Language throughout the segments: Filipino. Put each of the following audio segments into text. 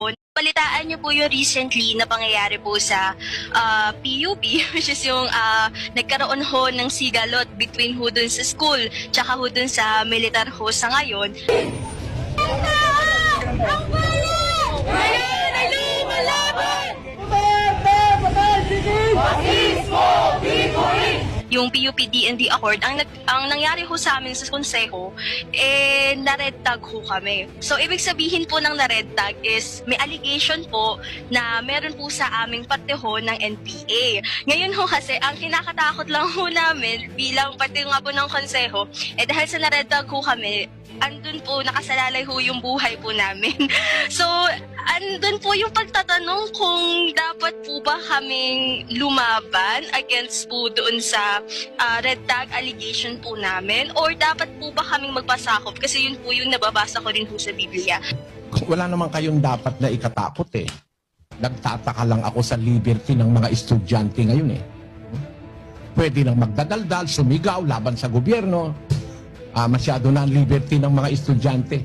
Balitaan niyo po yung recently na pangyayari po sa PUP, which is yung nagkaroon ho ng sigalot between ho dun sa school tsaka ho dun sa militar ho sa ngayon. Yung PUP-DND Accord, ang nangyari ho sa amin sa konseho, na-red tag ho kami. So, ibig sabihin po ng na-red tag is may allegation po na meron po sa aming parte ho ng NPA. Ngayon ho kasi, ang kinakatakot lang ho namin bilang parte nga po ng konseho, dahil sa na-red tag ho kami, andun po nakasalalay ho yung buhay po namin. So, andun po yung pagtatanong kung dapat po ba kaming lumaban against po doon sa red tag allegation po namin, or dapat po ba kaming magpasakop, kasi yun po yung nababasa ko rin po sa Biblia. Wala naman kayong dapat na ikatakot eh. Nagtataka lang ako sa liberty ng mga estudyante ngayon eh. Pwede nang magdadaldal, sumigaw, laban sa gobyerno. Masyado na ang liberty ng mga estudyante.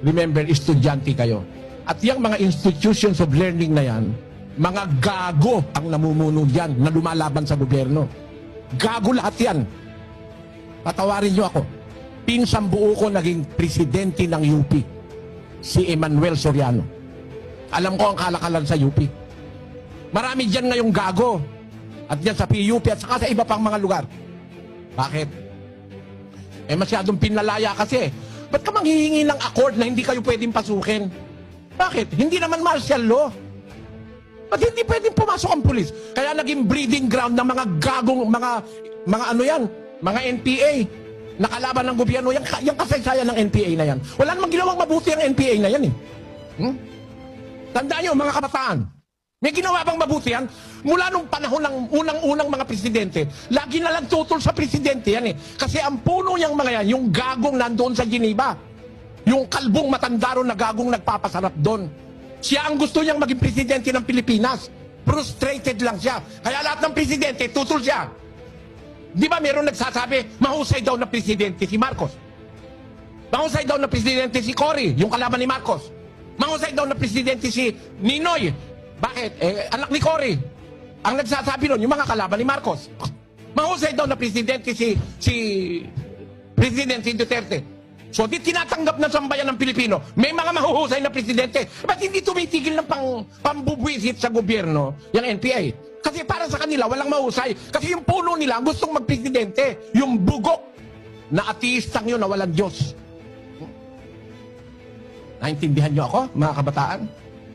Remember, estudyante kayo. At yung mga institutions of learning na yan, mga gago ang namumuno dyan na lumalaban sa gobyerno. Gago lahat yan. Patawarin nyo ako. Pinsang buo ko naging presidente ng UP. Si Emmanuel Soriano. Alam ko ang kalakalan sa UP. Marami dyan ngayong gago. At dyan sa PUP at saka sa iba pang mga lugar. Bakit? Masyadong pinalaya kasi. Ba't ka manghihingi ng accord na hindi kayo pwedeng pasukin? Bakit? Hindi naman martial law. Ba't hindi pwedeng pumasok ang pulis? Kaya naging breeding ground ng mga gagong, mga ano yan, mga NPA. Nakalaban ng gobyerno, yung kasaysayan ng NPA na yan. Wala namang ginawang mabuti ang NPA na yan eh. Tandaan nyo, mga kabataan, may ginawa bang mabuti yan? Mula nung panahon ng unang-unang mga presidente, lagi na lang tutol sa presidente yan eh. Kasi ang puno niyang mga yan, yung gagong nandoon sa Geneva. Yung kalbong matandaro na gagong nagpapasarap doon. Siya ang gusto niyang maging presidente ng Pilipinas. Frustrated lang siya. Kaya lahat ng presidente, tutol siya. Di ba meron nagsasabi, mahusay daw na presidente si Marcos. Mahusay daw na presidente si Cory, yung kalaban ni Marcos. Mahusay daw na presidente si Ninoy. Bakit? Anak ni Cory. Ang nagsasabi nun, yung mga kalaban ni Marcos. Mahusay daw na presidente si Presidente Duterte. So, di tinatanggap ng sambayan ng Pilipino. May mga mahuhusay na presidente. Ba't hindi tumitigil ng pambubwisit sa gobyerno yung NPA? Kasi para sa kanila, walang mahusay. Kasi yung puno nila gustong magpresidente. Yung bugok na ateistang yun na walang Diyos. Naintindihan niyo ako, mga kabataan?